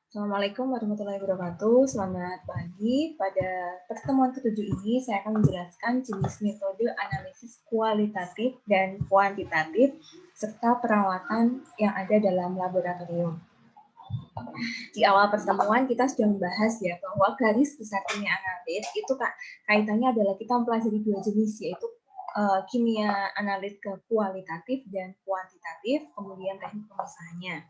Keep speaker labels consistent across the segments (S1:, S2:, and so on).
S1: Assalamualaikum warahmatullahi wabarakatuh. Selamat pagi. Pada pertemuan ketujuh ini, saya akan menjelaskan jenis metode analisis kualitatif dan kuantitatif serta perawatan yang ada dalam laboratorium. Di awal pertemuan kita sudah membahas ya bahwa garis besar kimia analis itu kaitannya adalah kita mempelajari dua jenis, yaitu kimia analis ke kualitatif dan kuantitatif, kemudian teknik pemisahannya.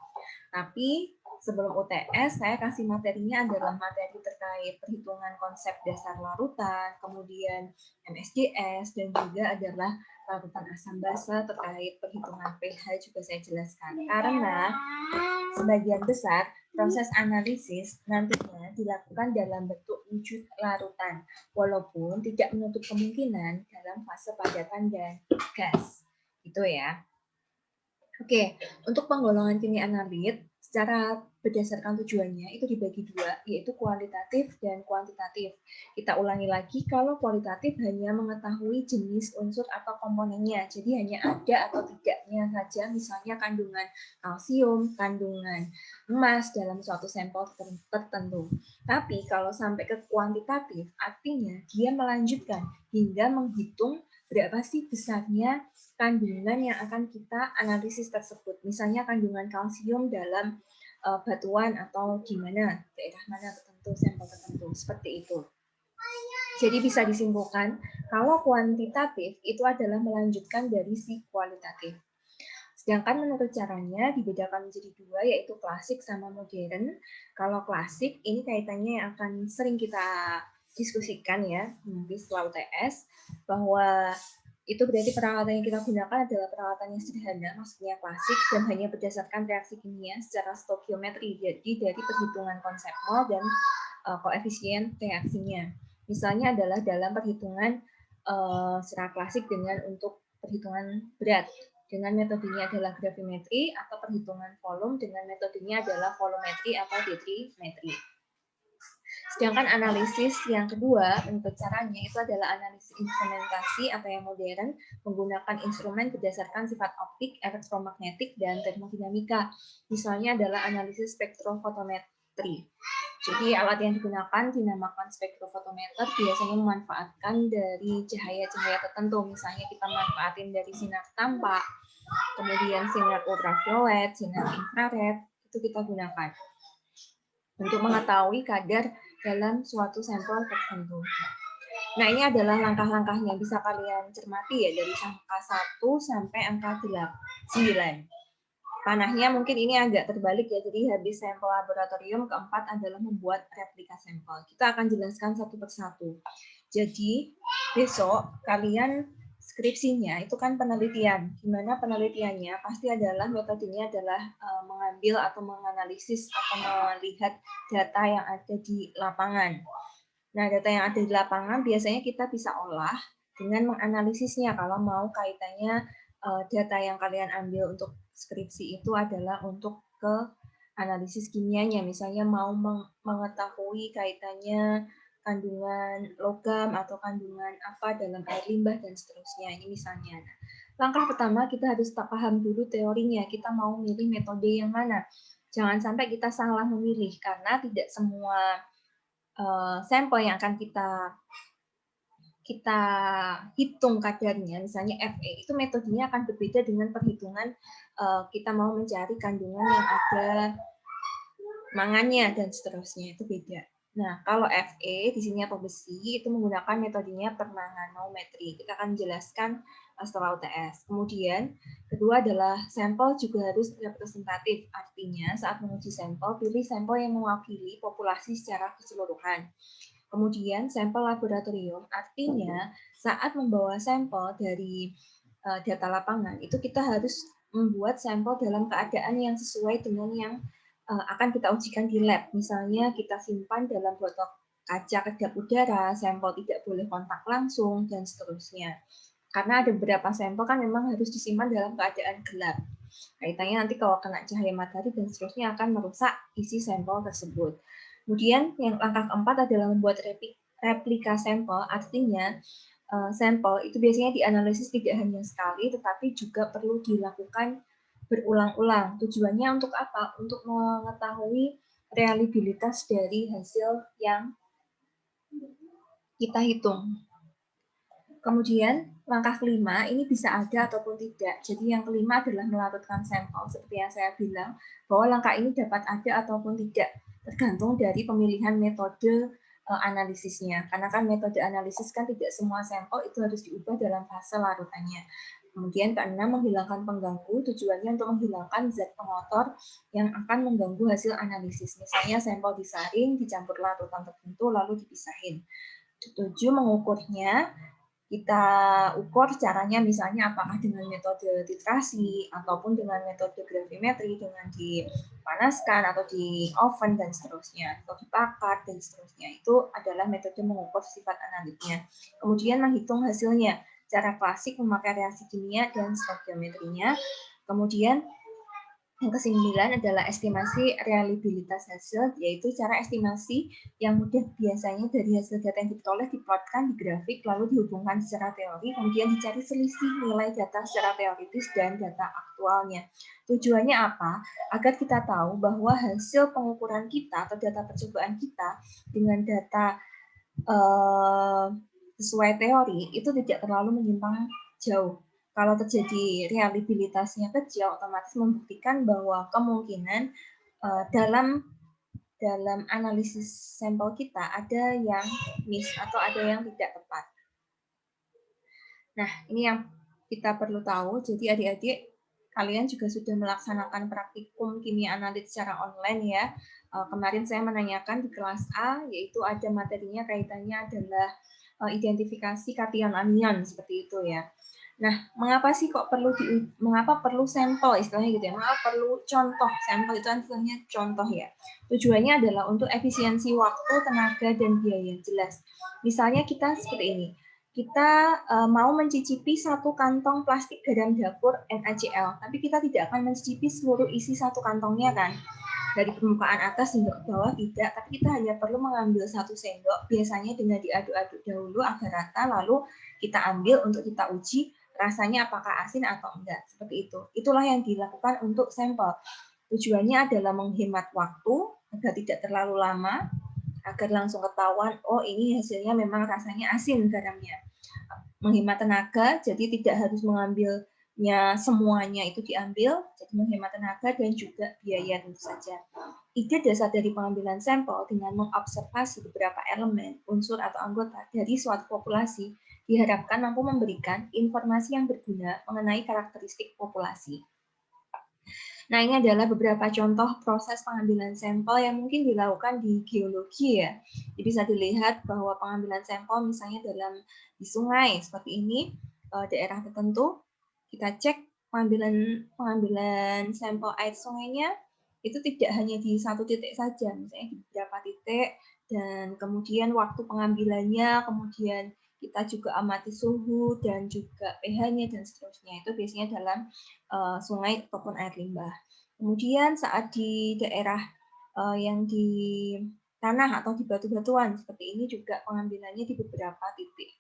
S1: Tapi sebelum UTS, saya kasih materinya adalah materi terkait perhitungan konsep dasar larutan, kemudian MSDS, dan juga adalah larutan asam basa terkait perhitungan pH juga saya jelaskan. Karena sebagian besar proses analisis nantinya dilakukan dalam bentuk wujud larutan, walaupun tidak menutup kemungkinan dalam fase padatan dan gas. Itu ya. Oke, untuk penggolongan kimia analit, secara berdasarkan tujuannya itu dibagi dua, yaitu kualitatif dan kuantitatif. Kita ulangi lagi, kalau kualitatif hanya mengetahui jenis unsur atau komponennya, jadi hanya ada atau tidaknya saja, misalnya kandungan kalsium, kandungan emas dalam suatu sampel tertentu. Tapi kalau sampai ke kuantitatif, artinya dia melanjutkan hingga menghitung berapa sih besarnya kandungan yang akan kita analisis tersebut. Misalnya kandungan kalsium dalam batuan atau gimana, daerah mana tertentu, sampel tertentu, seperti itu. Jadi bisa disimpulkan, kalau kuantitatif itu adalah melanjutkan dari si kualitatif. Sedangkan menurut caranya dibedakan menjadi dua, yaitu klasik sama modern. Kalau klasik, ini kaitannya yang akan sering kita diskusikan ya, nanti setelah UTS, bahwa itu berarti peralatan yang kita gunakan adalah peralatan yang sederhana, maksudnya klasik, dan hanya berdasarkan reaksi kimia secara stokiometri, jadi dari perhitungan konsep mol dan koefisien reaksinya. Misalnya adalah dalam perhitungan secara klasik dengan untuk perhitungan berat, dengan metodenya adalah gravimetri, atau perhitungan volume dengan metodenya adalah volumetri atau detrimetri. Sedangkan analisis yang kedua, untuk caranya itu adalah analisis instrumentasi atau yang modern, menggunakan instrumen berdasarkan sifat optik, elektromagnetik, dan termodinamika. Misalnya adalah analisis spektrofotometri. Jadi alat yang digunakan dinamakan spektrofotometer, biasanya memanfaatkan dari cahaya-cahaya tertentu. Misalnya kita manfaatin dari sinar tampak, kemudian sinar ultraviolet, sinar infrared, itu kita gunakan untuk mengetahui kadar dalam suatu sampel tertentu. Nah, ini adalah langkah-langkahnya, bisa kalian cermati ya, dari angka 1 sampai angka 9. Panahnya mungkin ini agak terbalik ya, jadi habis sampel laboratorium, keempat adalah membuat replika sampel. Kita akan jelaskan satu persatu. Jadi, besok kalian skripsinya itu kan penelitian. Gimana penelitiannya? Pasti adalah metodenya adalah mengambil atau menganalisis atau melihat data yang ada di lapangan. Nah, data yang ada di lapangan biasanya kita bisa olah dengan menganalisisnya. Kalau mau kaitannya data yang kalian ambil untuk skripsi itu adalah untuk ke analisis kimianya. Misalnya mau mengetahui kaitannya kandungan logam atau kandungan apa dalam air limbah dan seterusnya. Ini misalnya. Nah, langkah pertama kita harus paham dulu teorinya. Kita mau milih metode yang mana. Jangan sampai kita salah memilih karena tidak semua sampel yang akan kita hitung kadarnya, misalnya Fe, itu metodenya akan berbeda dengan perhitungan kita mau mencari kandungan yang ada mangannya dan seterusnya, itu beda. Nah, kalau Fe di sini atau besi itu menggunakan metodenya permanganometri. Kita akan jelaskan setelah UTS. Kemudian, kedua adalah sampel juga harus representatif. Artinya, saat menguji sampel, pilih sampel yang mewakili populasi secara keseluruhan. Kemudian, sampel laboratorium, artinya saat membawa sampel dari data lapangan, itu kita harus membuat sampel dalam keadaan yang sesuai dengan yang akan kita ujikan di lab. Misalnya kita simpan dalam botol kaca kedap udara, sampel tidak boleh kontak langsung, dan seterusnya. Karena ada beberapa sampel kan memang harus disimpan dalam keadaan gelap. Kaitannya nanti kalau kena cahaya matahari dan seterusnya akan merusak isi sampel tersebut. Kemudian yang langkah keempat adalah membuat replika sampel, artinya sampel itu biasanya dianalisis tidak hanya sekali, tetapi juga perlu dilakukan berulang-ulang. Tujuannya untuk apa? Untuk mengetahui reliabilitas dari hasil yang kita hitung. Kemudian langkah kelima ini bisa ada ataupun tidak. Jadi yang kelima adalah melarutkan sampel seperti yang saya bilang bahwa langkah ini dapat ada ataupun tidak tergantung dari pemilihan metode analisisnya. Karena kan metode analisis kan tidak semua sampel itu harus diubah dalam fase larutannya. Kemudian keenam, menghilangkan pengganggu, tujuannya untuk menghilangkan zat pengotor yang akan mengganggu hasil analisis. Misalnya sampel disaring, dicampur larutan tertentu, lalu dipisahin. 7, mengukurnya. Kita ukur caranya misalnya apakah dengan metode titrasi ataupun dengan metode gravimetri dengan dipanaskan atau di oven dan seterusnya atau dibakar dan seterusnya. Itu adalah metode mengukur sifat analitnya. Kemudian menghitung hasilnya, cara klasik memakai reaksi kimia dan stoikiometrinya. Kemudian yang ke-9 adalah estimasi reliabilitas hasil, yaitu cara estimasi yang mudah biasanya dari hasil data yang diperoleh diplotkan di grafik, lalu dihubungkan secara teori, kemudian dicari selisih nilai data secara teoritis dan data aktualnya. Tujuannya apa? Agar kita tahu bahwa hasil pengukuran kita atau data percobaan kita dengan data sesuai teori itu tidak terlalu menyimpang jauh. Kalau terjadi reliabilitasnya kecil, otomatis membuktikan bahwa kemungkinan dalam analisis sampel kita ada yang miss atau ada yang tidak tepat. Nah, ini yang kita perlu tahu. Jadi adik-adik, kalian juga sudah melaksanakan praktikum kimia analitik secara online ya. Kemarin saya menanyakan di kelas A, yaitu ada materinya kaitannya adalah identifikasi kation anion seperti itu ya. Nah, mengapa sih kok mengapa perlu sampel istilahnya gitu ya? Mengapa perlu contoh? Sampel itu artinya contoh ya. Tujuannya adalah untuk efisiensi waktu, tenaga, dan biaya. Jelas. Misalnya kita seperti ini. Kita mau mencicipi satu kantong plastik garam dapur NaCl, tapi kita tidak akan mencicipi seluruh isi satu kantongnya kan? Dari permukaan atas hingga ke bawah tidak, tapi kita hanya perlu mengambil 1 sendok, biasanya dengan diaduk-aduk dahulu agar rata, lalu kita ambil untuk kita uji rasanya apakah asin atau enggak, seperti itu. Itulah yang dilakukan untuk sampel. Tujuannya adalah menghemat waktu agar tidak terlalu lama, agar langsung ketahuan, oh ini hasilnya memang rasanya asin garamnya. Menghemat tenaga, jadi tidak harus mengambilnya semuanya itu diambil, jadi menghemat tenaga dan juga biaya tentu saja. Ide dasar dari pengambilan sampel dengan mengobservasi beberapa elemen, unsur atau anggota dari suatu populasi diharapkan mampu memberikan informasi yang berguna mengenai karakteristik populasi. Nah, ini adalah beberapa contoh proses pengambilan sampel yang mungkin dilakukan di geologi ya. Jadi bisa dilihat bahwa pengambilan sampel misalnya di sungai seperti ini, daerah tertentu, kita cek pengambilan sampel air sungainya itu tidak hanya di satu titik saja, misalnya di beberapa titik, dan kemudian waktu pengambilannya, kemudian kita juga amati suhu dan juga pH-nya dan seterusnya. Itu biasanya dalam sungai ataupun air limbah. Kemudian saat di daerah yang di tanah atau di batu-batuan seperti ini juga pengambilannya di beberapa titik.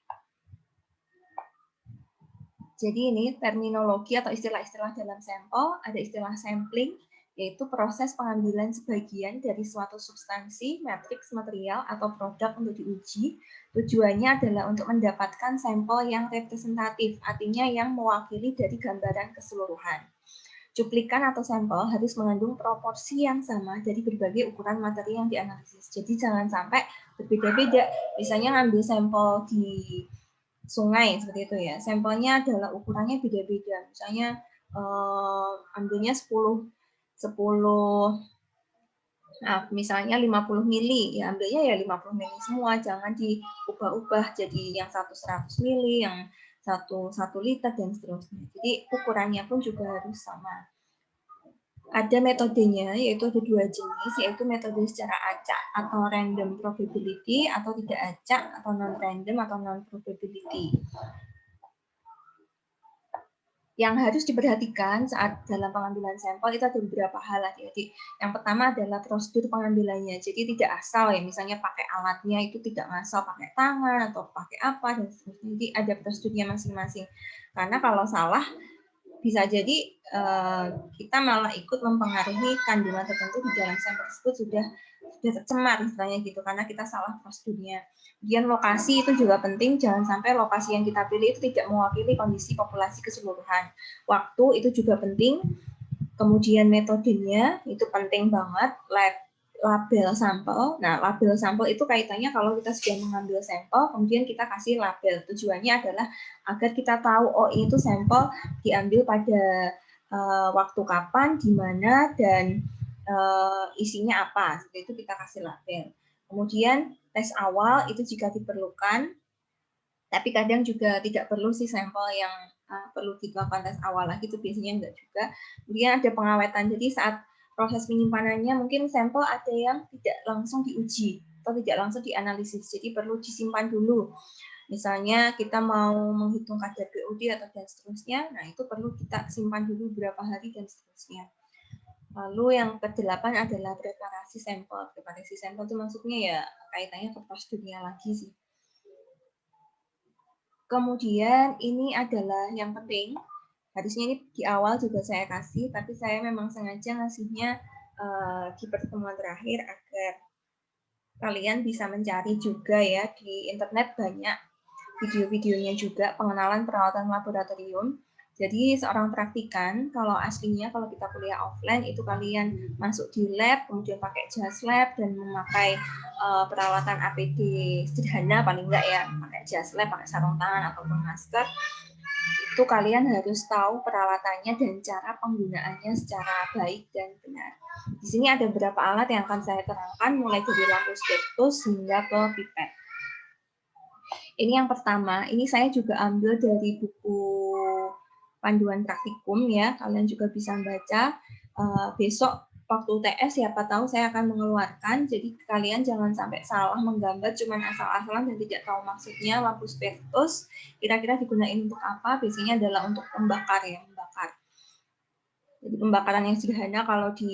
S1: Jadi ini terminologi atau istilah-istilah dalam sampel, ada istilah sampling, yaitu proses pengambilan sebagian dari suatu substansi, matriks, material, atau produk untuk diuji. Tujuannya adalah untuk mendapatkan sampel yang representatif, artinya yang mewakili dari gambaran keseluruhan. Cuplikan atau sampel harus mengandung proporsi yang sama dari berbagai ukuran materi yang dianalisis. Jadi jangan sampai berbeda-beda. Misalnya ngambil sampel di sungai seperti itu ya. Sampelnya adalah ukurannya beda-beda. Misalnya ambilnya 10 misalnya 50 mili, ya ambilnya ya 50 mili semua, jangan diubah-ubah jadi yang 100 mili, yang 1 liter dan seterusnya. Jadi ukurannya pun juga harus sama. Ada metodenya, yaitu ada 2 jenis, yaitu metode secara acak atau random probability, atau tidak acak atau non-random atau non-probability. Yang harus diperhatikan saat dalam pengambilan sampel itu ada beberapa hal adik-adik. Yang pertama adalah prosedur pengambilannya. Jadi tidak asal ya, misalnya pakai alatnya itu tidak asal pakai tangan atau pakai apa dan seterusnya. Jadi ada prosedurnya masing-masing. Karena kalau salah bisa jadi kita malah ikut mempengaruhi kandungan tertentu di dalam sampel tersebut sudah tercemar istilahnya gitu, karena kita salah prosedurnya. Kemudian lokasi itu juga penting, jangan sampai lokasi yang kita pilih itu tidak mewakili kondisi populasi keseluruhan. Waktu itu juga penting, kemudian metodenya itu penting banget, label sampel. Nah, label sampel itu kaitannya kalau kita sudah mengambil sampel, kemudian kita kasih label. Tujuannya adalah agar kita tahu, oh ini tuh sampel diambil pada waktu kapan, di mana, dan isinya apa. Seperti itu kita kasih label. Kemudian tes awal itu jika diperlukan, tapi kadang juga tidak perlu sih sampel yang perlu dilakukan tes awal lagi, itu biasanya enggak juga. Kemudian ada pengawetan, jadi saat proses penyimpanannya mungkin sampel ada yang tidak langsung diuji atau tidak langsung dianalisis, jadi perlu disimpan dulu. Misalnya kita mau menghitung kadar BOD atau dan seterusnya, nah itu perlu kita simpan dulu berapa hari dan seterusnya. Lalu yang ke-8 adalah preparasi sampel. Preparasi sampel itu maksudnya ya kaitannya ke prosedurnya lagi sih. Kemudian ini adalah yang penting, harusnya ini di awal juga saya kasih, tapi saya memang sengaja ngasihnya di pertemuan terakhir agar kalian bisa mencari juga ya, di internet banyak video-videonya juga pengenalan peralatan laboratorium. Jadi seorang praktikan, kalau aslinya kalau kita kuliah offline itu kalian masuk di lab, kemudian pakai jas lab dan memakai peralatan APD sederhana paling enggak ya, pakai jas lab, pakai sarung tangan ataupun masker. Itu kalian harus tahu peralatannya dan cara penggunaannya secara baik dan benar. Di sini ada beberapa alat yang akan saya terangkan, mulai dari lampu spektus hingga ke pipet. Ini yang pertama, ini saya juga ambil dari buku panduan praktikum ya, kalian juga bisa baca. Besok waktu UTS siapa tahu saya akan mengeluarkan, jadi kalian jangan sampai salah menggambar cuman asal-asalan dan tidak tahu maksudnya. Lampu spektus kira-kira digunakan untuk apa? Biasanya adalah untuk membakar ya, membakar. Jadi pembakaran yang sederhana kalau di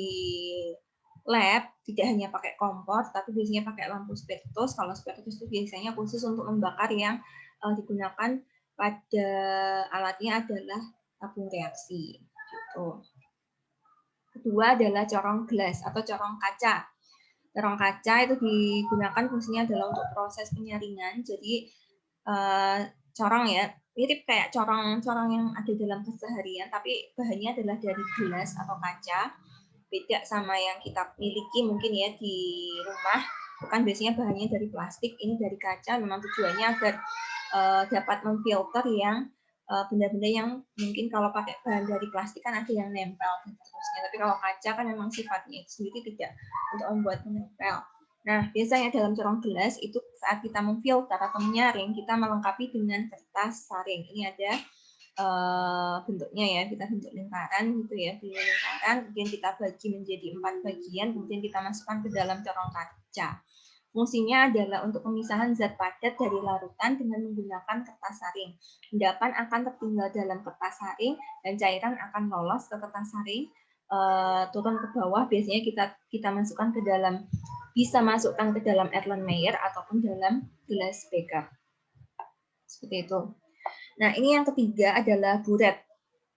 S1: lab tidak hanya pakai kompor, tapi biasanya pakai lampu spektus. Kalau spektus itu biasanya khusus untuk membakar yang digunakan pada alatnya adalah tabung reaksi. Gitu. Kedua adalah corong gelas atau corong kaca. Corong kaca itu digunakan fungsinya adalah untuk proses penyaringan. Jadi corong ya, mirip kayak corong-corong yang ada dalam keseharian, tapi bahannya adalah dari gelas atau kaca. Beda sama yang kita miliki mungkin ya di rumah, bukan, biasanya bahannya dari plastik, ini dari kaca. Memang tujuannya agar dapat memfilter yang benda-benda yang mungkin kalau pakai bahan dari plastik kan ada yang nempel dan seterusnya, tapi kalau kaca kan memang sifatnya itu sendiri tidak untuk membuat menempel. Nah, biasanya dalam corong gelas itu saat kita memfilter atau menyaring, kita melengkapi dengan kertas saring. Ini ada bentuknya ya, kita bentuk lingkaran gitu ya, pilih lingkaran, kemudian kita bagi menjadi 4 bagian, kemudian kita masukkan ke dalam corong kaca. Fungsinya adalah untuk pemisahan zat padat dari larutan dengan menggunakan kertas saring. Endapan akan tertinggal dalam kertas saring dan cairan akan lolos ke kertas saring, turun ke bawah. Biasanya kita masukkan ke dalam, bisa masukkan ke dalam Erlenmeyer ataupun dalam gelas beker. Seperti itu. Nah, ini yang ketiga adalah buret.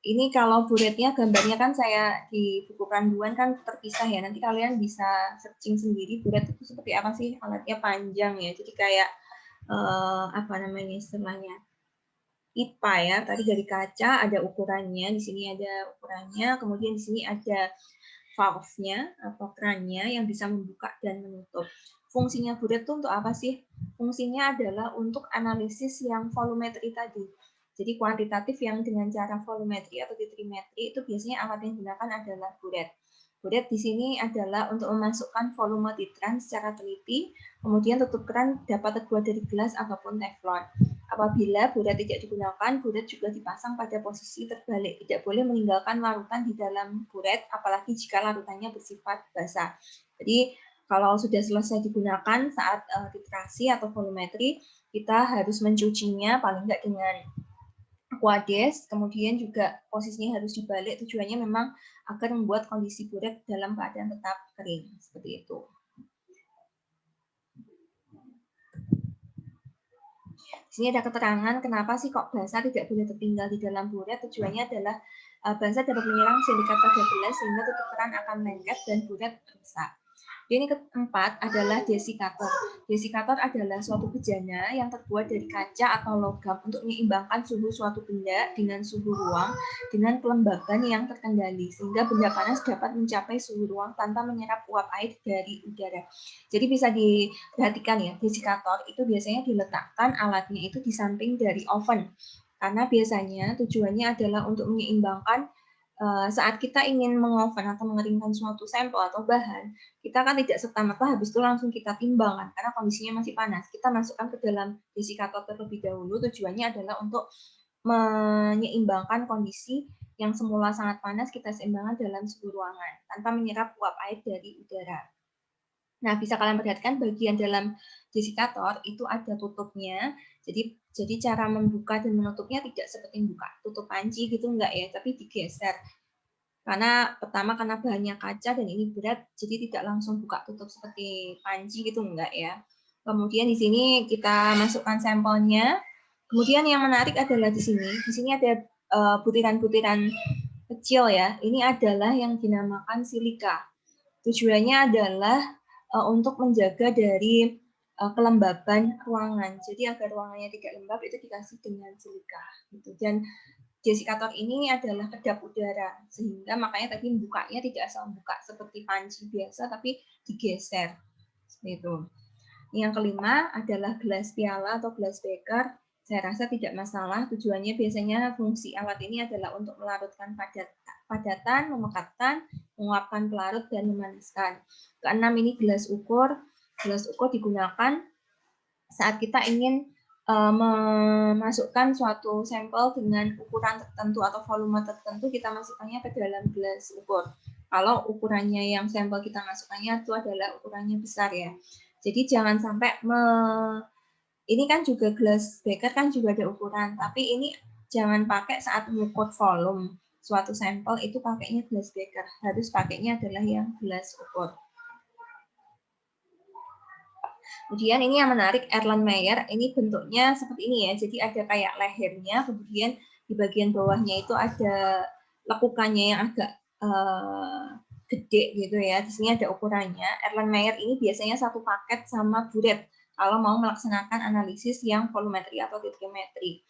S1: Ini kalau buretnya gambarnya kan saya di buku panduan kan terpisah ya. Nanti kalian bisa searching sendiri buret itu seperti apa sih, alatnya panjang ya. Jadi kayak apa namanya istilahnya, pipa ya. Tadi dari kaca ada ukurannya, di sini ada ukurannya. Kemudian di sini ada valve-nya atau kerannya yang bisa membuka dan menutup. Fungsinya buret itu untuk apa sih? Fungsinya adalah untuk analisis yang volumetri tadi. Jadi kuantitatif yang dengan cara volumetri atau titrimetri itu biasanya alat yang digunakan adalah buret. Buret di sini adalah untuk memasukkan volume titran secara teliti, kemudian tutup keran dapat terbuat dari gelas ataupun teflon. Apabila buret tidak digunakan, buret juga dipasang pada posisi terbalik. Tidak boleh meninggalkan larutan di dalam buret, apalagi jika larutannya bersifat basah. Jadi kalau sudah selesai digunakan saat titrasi atau volumetri, kita harus mencucinya paling nggak dengan aquades, kemudian juga posisinya harus dibalik. Tujuannya memang agar membuat kondisi buret dalam keadaan tetap kering, seperti itu. Di sini ada keterangan kenapa sih kok basah tidak boleh tertinggal di dalam buret. Tujuannya adalah Bahan dapat menyerang silikat pada gelas sehingga tutup keran akan lengket dan buret rusak. Ini keempat adalah desikator. Desikator adalah suatu bejana yang terbuat dari kaca atau logam untuk menyeimbangkan suhu suatu benda dengan suhu ruang dengan kelembaban yang terkendali sehingga benda panas dapat mencapai suhu ruang tanpa menyerap uap air dari udara. Jadi bisa diperhatikan ya, desikator itu biasanya diletakkan alatnya itu di samping dari oven karena biasanya tujuannya adalah untuk menyeimbangkan saat kita ingin mengoven atau mengeringkan suatu sampel atau bahan, kita kan tidak serta-merta habis itu langsung kita timbang kan, karena kondisinya masih panas. Kita masukkan ke dalam desikator terlebih dahulu, tujuannya adalah untuk menyeimbangkan kondisi yang semula sangat panas, kita seimbangkan dalam suhu ruangan, tanpa menyerap uap air dari udara. Nah, bisa kalian perhatikan bagian dalam desikator itu ada tutupnya, jadi cara membuka dan menutupnya tidak seperti membuka tutup panci gitu enggak ya, tapi digeser. Karena pertama karena bahannya kaca dan ini berat, jadi tidak langsung buka tutup seperti panci gitu enggak ya. Kemudian di sini kita masukkan sampelnya. Kemudian yang menarik adalah di sini. Di sini ada butiran-butiran kecil ya. Ini adalah yang dinamakan silika. Tujuannya adalah untuk menjaga dari kelembaban ruangan. Jadi agar ruangannya tidak lembab itu dikasih dengan silika. Gitu. Dan desikator ini adalah kedap udara, sehingga makanya tadi bukanya tidak asal buka seperti panci biasa, tapi digeser. Seperti itu. Yang kelima adalah gelas piala atau gelas beker. Saya rasa tidak masalah. Tujuannya biasanya fungsi alat ini adalah untuk melarutkan padatan, memekatkan, menguapkan pelarut, dan memanaskan. Keenam ini gelas ukur. Gelas ukur digunakan saat kita ingin memasukkan suatu sampel dengan ukuran tertentu atau volume tertentu, kita masukkannya ke dalam gelas ukur. Kalau ukurannya yang sampel kita masukkannya itu adalah ukurannya besar ya. Jadi jangan sampai ini kan juga gelas beker kan juga ada ukuran, tapi ini jangan pakai saat mengukur volume suatu sampel itu pakainya gelas beker. Harus pakainya adalah yang gelas ukur. Kemudian ini yang menarik Erlenmeyer, ini bentuknya seperti ini ya, jadi ada kayak lehernya, kemudian di bagian bawahnya itu ada lekukannya yang agak gede gitu ya, di sini ada ukurannya. Erlenmeyer ini biasanya satu paket sama buret kalau mau melaksanakan analisis yang volumetri atau titriometri.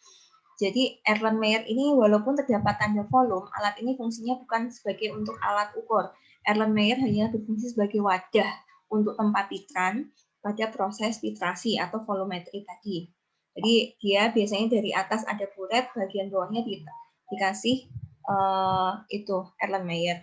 S1: Jadi Erlenmeyer ini walaupun terdapat tanda volume, alat ini fungsinya bukan sebagai untuk alat ukur. Erlenmeyer hanya berfungsi sebagai wadah untuk tempat titran pada proses titrasi atau volumetri tadi. Jadi dia biasanya dari atas ada buret, bagian bawahnya dikasih itu Erlenmeyer.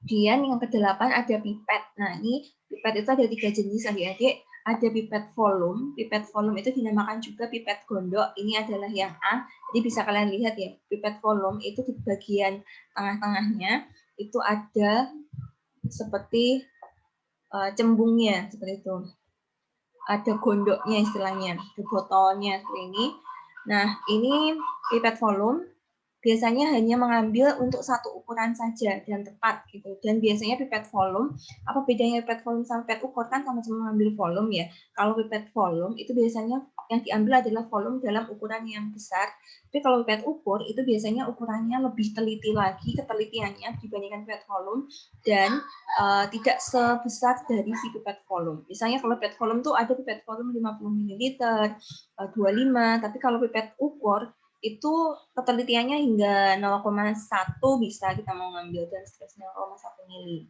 S1: Kemudian yang ke-8 ada pipet. Nah ini pipet itu ada 3 jenis adik-adik. Ada pipet volume. Pipet volume itu dinamakan juga pipet gondok. Ini adalah yang A. Jadi bisa kalian lihat ya, pipet volume itu di bagian tengah-tengahnya itu ada seperti cembungnya seperti itu. Ada gondoknya istilahnya, ada botolnya seperti ini. Nah, ini pipet volume biasanya hanya mengambil untuk satu ukuran saja dan tepat gitu. Dan biasanya pipet volume, apa bedanya pipet volume sama pipet ukur kan sama-sama mengambil volume ya. Kalau pipet volume itu biasanya yang diambil adalah volume dalam ukuran yang besar. Tapi kalau pipet ukur itu biasanya ukurannya lebih teliti lagi ketelitiannya dibandingkan pipet volume dan tidak sebesar dari si pipet volume. Misalnya kalau pipet volume tuh ada pipet volume 50 ml, 25, tapi kalau pipet ukur itu ketelitiannya hingga 0,1 bisa kita mau ngambil dan seterusnya 0,1 mili.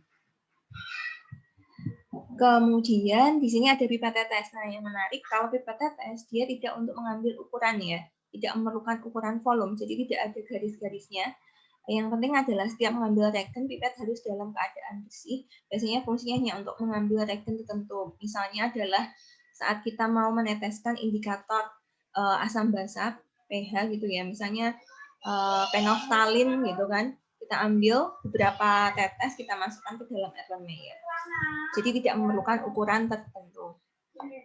S1: Kemudian di sini ada pipet tetes. Nah, yang menarik kalau pipet tetes dia tidak untuk mengambil ukuran ya, tidak memerlukan ukuran volume, jadi tidak ada garis-garisnya. Yang penting adalah setiap mengambil regen, pipet harus dalam keadaan bersih. Biasanya fungsinya hanya untuk mengambil regen tertentu. Misalnya adalah saat kita mau meneteskan indikator asam basa, pH gitu ya. Misalnya penoftalin gitu kan. Kita ambil beberapa tetes, kita masukkan ke dalam Erlenmeyer. Jadi tidak memerlukan ukuran tertentu.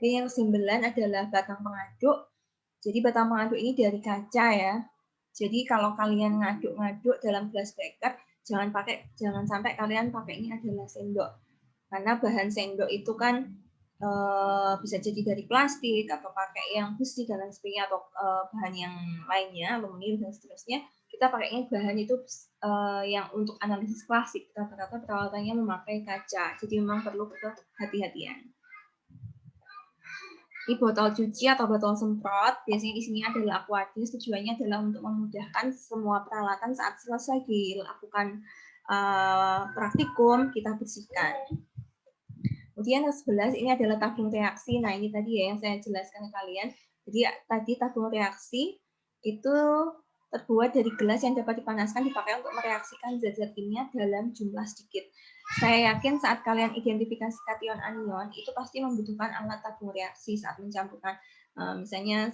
S1: Yang ke-9 adalah batang pengaduk. Jadi batang pengaduk ini dari kaca ya. Jadi kalau kalian ngaduk-ngaduk dalam gelas beker, jangan sampai kalian pakai ini adalah sendok. Karena bahan sendok itu kan bisa jadi dari plastik atau pakai yang besi dan lain sebagainya atau bahan yang lainnya, aluminium dan seterusnya. kita pakainya bahan itu yang untuk analisis klasik, rata-rata peralatannya memakai kaca, jadi memang perlu kehati-hatian. Ini botol cuci atau botol semprot, biasanya isinya adalah aquadis, tujuannya adalah untuk memudahkan semua peralatan saat selesai dilakukan praktikum, kita bersihkan. Kemudian yang 11 ini adalah tabung reaksi. Nah, ini tadi ya yang saya jelaskan ke kalian. Jadi tadi tabung reaksi itu terbuat dari gelas yang dapat dipanaskan dipakai untuk mereaksikan zat-zat kimia dalam jumlah sedikit. Saya yakin saat kalian identifikasi kation anion itu pasti membutuhkan alat tabung reaksi saat mencampurkan misalnya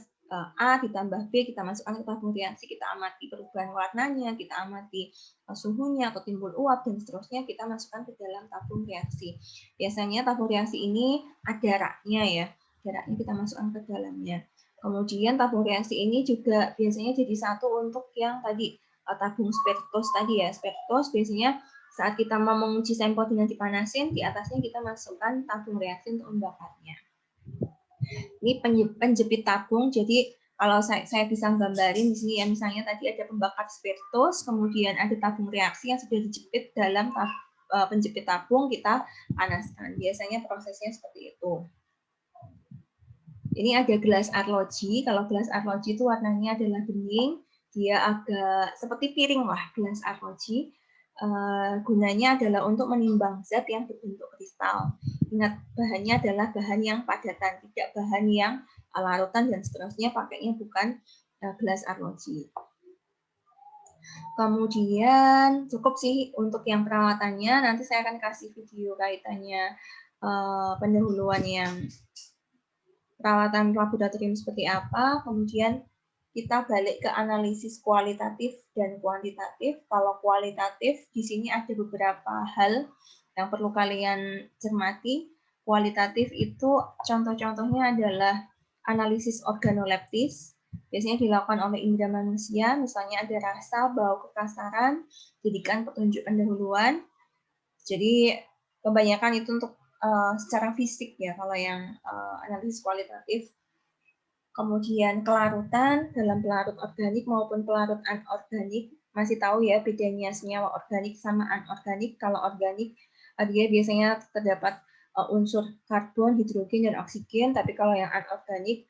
S1: A ditambah B, kita masukkan ke tabung reaksi, kita amati perubahan warnanya, kita amati suhunya atau timbul uap dan seterusnya, kita masukkan ke dalam tabung reaksi. Biasanya tabung reaksi ini ada raknya ya, raknya kita masukkan ke dalamnya. Kemudian tabung reaksi ini juga biasanya jadi satu untuk yang tadi tabung spiritus tadi ya. Spiritus biasanya saat kita mau menguji sampel dengan dipanasin, di atasnya kita masukkan tabung reaksi untuk membakarnya. Ini penjepit tabung, jadi kalau saya bisa gambarin di sini ya, misalnya tadi ada pembakar spiritus, kemudian ada tabung reaksi yang sudah dijepit dalam penjepit tabung, kita panaskan. Biasanya prosesnya seperti itu. Ini ada gelas arloji. Kalau gelas arloji itu warnanya adalah bening, dia agak seperti piring lah gelas arloji. Gunanya adalah untuk menimbang zat yang berbentuk kristal. Ingat, bahannya adalah bahan yang padatan, tidak bahan yang larutan dan seterusnya. Pakainya bukan gelas arloji. Kemudian cukup sih untuk yang perawatannya. Nanti saya akan kasih video kaitannya pendahuluan yang perawatan laboratorium seperti apa, kemudian kita balik ke analisis kualitatif dan kuantitatif. Kalau kualitatif, di sini ada beberapa hal yang perlu kalian cermati. Kualitatif itu contoh-contohnya adalah analisis organoleptis, biasanya dilakukan oleh indera manusia, misalnya ada rasa, bau, kekasaran, didikan, petunjuk, pendahuluan. Jadi kebanyakan itu untuk secara fisik ya, kalau yang analisis kualitatif. Kemudian kelarutan dalam pelarut organik maupun pelarut anorganik. Masih tahu ya bedanya senyawa organik sama anorganik. Kalau organik dia biasanya terdapat unsur karbon, hidrogen, dan oksigen. Tapi kalau yang anorganik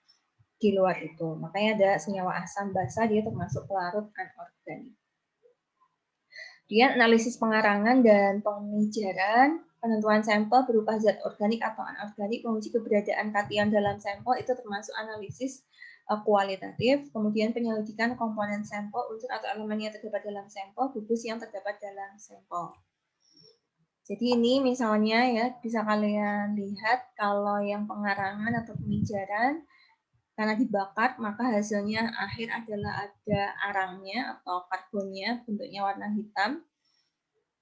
S1: di luar itu. Makanya ada senyawa asam basa, dia termasuk pelarut anorganik. Kemudian analisis pengarangan dan pemijaran. Penentuan sampel berupa zat organik atau anorganik, menguji keberadaan kation dalam sampel itu termasuk analisis kualitatif. Kemudian penyelidikan komponen sampel, unsur atau elemen yang terdapat dalam sampel, gugus yang terdapat dalam sampel. Jadi ini misalnya ya, bisa kalian lihat kalau yang pengarangan atau pemijaran, karena dibakar maka hasilnya akhir adalah ada arangnya atau karbonnya, bentuknya warna hitam.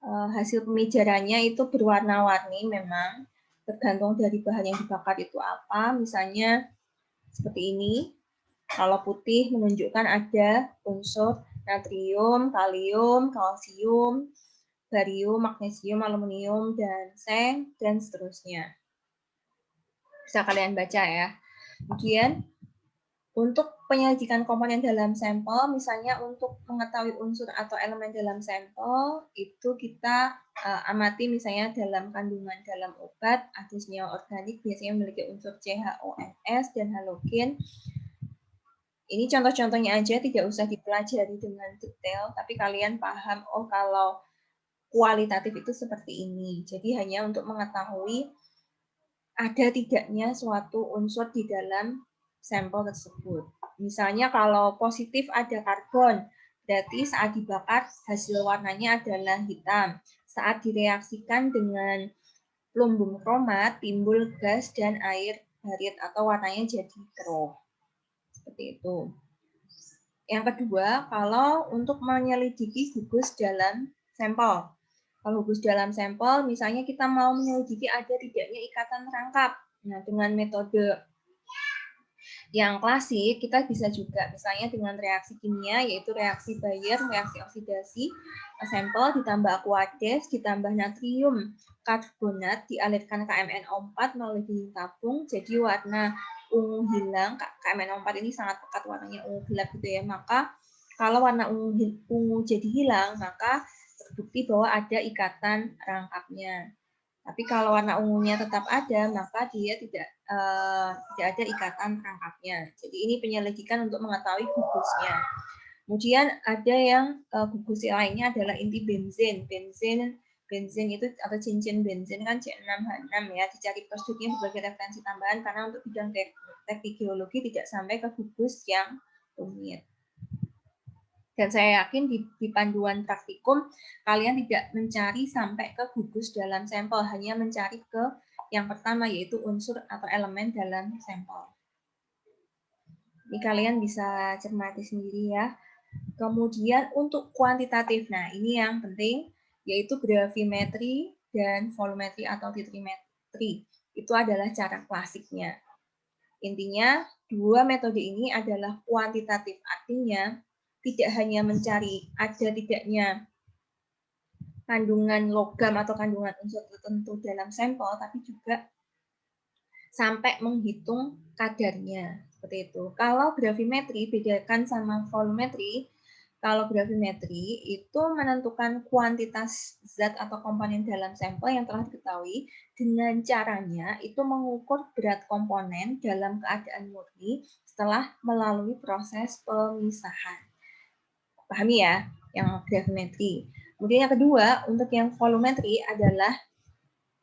S1: Hasil pemijarannya itu berwarna-warni memang, tergantung dari bahan yang dibakar itu apa. Misalnya seperti ini, kalau putih menunjukkan ada unsur natrium, kalium, kalsium, barium, magnesium, aluminium, dan seng, dan seterusnya. Bisa kalian baca ya. Kemudian untuk penyelidikan komponen dalam sampel, misalnya untuk mengetahui unsur atau elemen dalam sampel, itu kita amati misalnya dalam kandungan dalam obat, ada senyawa organik, biasanya memiliki unsur CHONS dan halogen. Ini contoh-contohnya aja, tidak usah dipelajari dengan detail, tapi kalian paham, oh kalau kualitatif itu seperti ini. Jadi hanya untuk mengetahui ada tidaknya suatu unsur di dalam sampel tersebut. Misalnya kalau positif ada karbon, berarti saat dibakar hasil warnanya adalah hitam. Saat direaksikan dengan lumbung kromat, timbul gas dan air barit atau warnanya jadi keruh. Seperti itu. Yang kedua, kalau untuk menyelidiki gugus dalam sampel. Kalau gugus dalam sampel, misalnya kita mau menyelidiki ada tidaknya ikatan rangkap. Nah, dengan metode yang klasik, kita bisa juga misalnya dengan reaksi kimia, yaitu reaksi Bayer, reaksi oksidasi, sampel ditambah aqueous, ditambah natrium karbonat, dialirkan KMnO4 melalui dinding tabung, jadi warna ungu hilang. KMnO4 ini sangat pekat warnanya ungu gelap gitu ya, maka Kalau warna ungu jadi hilang, maka terbukti bahwa ada ikatan rangkapnya. Tapi kalau warna ungunya tetap ada, maka dia tidak ada ikatan rangkapnya. Jadi ini penyelidikan untuk mengetahui gugusnya. Kemudian ada yang gugus lainnya adalah inti benzin. Benzin itu atau cincin benzin kan C6H6 ya. Dicari prosedurnya sebagai referensi tambahan karena untuk bidang teknik geologi tidak sampai ke gugus yang rumit. Dan saya yakin di panduan praktikum kalian tidak mencari sampai ke gugus dalam sampel, hanya mencari ke yang pertama yaitu unsur atau elemen dalam sampel. Ini kalian bisa cermati sendiri ya. Kemudian untuk kuantitatif, nah ini yang penting yaitu gravimetri dan volumetri atau titrimetri. Itu adalah cara klasiknya. Intinya, dua metode ini adalah kuantitatif, artinya tidak hanya mencari ada tidaknya kandungan logam atau kandungan unsur tertentu dalam sampel, tapi juga sampai menghitung kadarnya. Seperti itu. Kalau gravimetri, bedakan sama volumetri. Kalau gravimetri itu menentukan kuantitas zat atau komponen dalam sampel yang telah diketahui dengan caranya itu mengukur berat komponen dalam keadaan murni setelah melalui proses pemisahan. Pahami ya yang gravimetri. Kemudian yang kedua, untuk yang volumetri adalah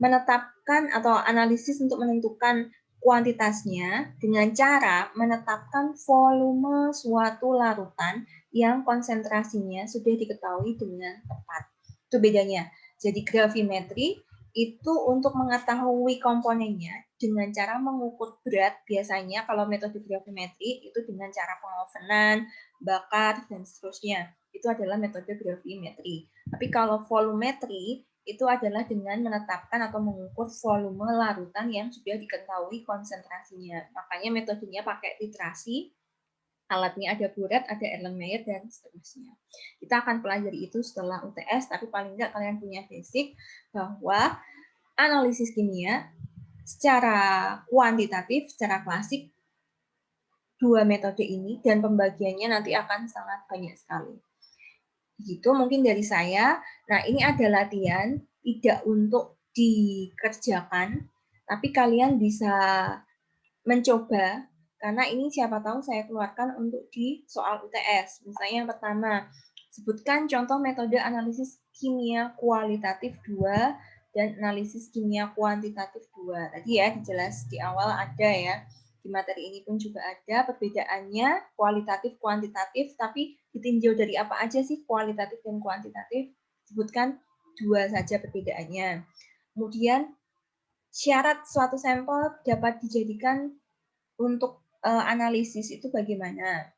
S1: menetapkan atau analisis untuk menentukan kuantitasnya dengan cara menetapkan volume suatu larutan yang konsentrasinya sudah diketahui dengan tepat. Itu bedanya. Jadi gravimetri itu untuk mengetahui komponennya dengan cara mengukur berat. Biasanya kalau metode gravimetri itu dengan cara pengovenan, bakar, dan seterusnya. Itu adalah metode gravimetri. Tapi kalau volumetri itu adalah dengan menetapkan atau mengukur volume larutan yang sudah diketahui konsentrasinya. Makanya metodenya pakai titrasi, alatnya ada buret, ada Erlenmeyer, dan seterusnya. Kita akan pelajari itu setelah UTS, tapi paling tidak kalian punya basic bahwa analisis kimia secara kuantitatif, secara klasik, dua metode ini dan pembagiannya nanti akan sangat banyak sekali. Gitu mungkin dari saya. Nah, ini ada latihan tidak untuk dikerjakan, tapi kalian bisa mencoba karena ini siapa tahu saya keluarkan untuk di soal UTS. Misalnya yang pertama, sebutkan contoh metode analisis kimia kualitatif 2 dan analisis kimia kuantitatif 2. Tadi ya dijelas di awal ada ya. Di materi ini pun juga ada perbedaannya kualitatif, kuantitatif, tapi ditinjau dari apa aja sih kualitatif dan kuantitatif? Sebutkan dua saja perbedaannya. Kemudian syarat suatu sampel dapat dijadikan untuk analisis itu bagaimana?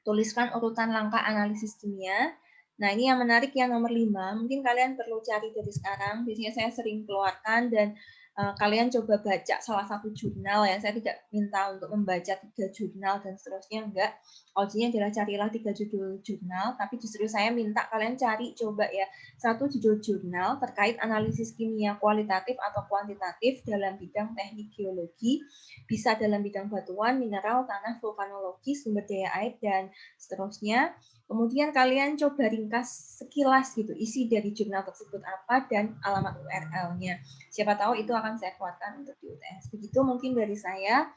S1: Tuliskan urutan langkah analisis kimia. Nah, ini yang menarik yang nomor 5. Mungkin kalian perlu cari dari sekarang. Biasanya saya sering keluarkan dan kalian coba baca salah satu jurnal ya. Saya tidak minta untuk membaca 3 jurnal dan seterusnya, enggak. Kuncinya adalah carilah 3 judul jurnal, tapi justru saya minta kalian cari coba ya satu judul jurnal terkait analisis kimia kualitatif atau kuantitatif dalam bidang teknik geologi, bisa dalam bidang batuan, mineral, tanah, vulkanologi, sumber daya air, dan seterusnya. Kemudian kalian coba ringkas sekilas gitu, isi dari jurnal tersebut apa dan alamat URL-nya. Siapa tahu itu akan saya kuatkan untuk di UTS. Begitu mungkin dari saya.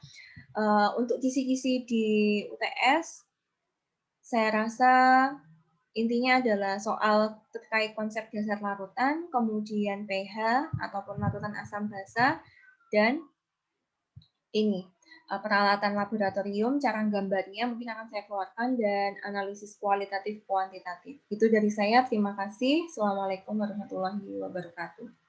S1: Untuk kisi-kisi di UTS, saya rasa intinya adalah soal terkait konsep dasar larutan, kemudian pH ataupun larutan asam basa, dan ini peralatan laboratorium, cara gambarnya mungkin akan saya keluarkan, dan analisis kualitatif kuantitatif. Itu dari saya, terima kasih. Assalamualaikum warahmatullahi wabarakatuh.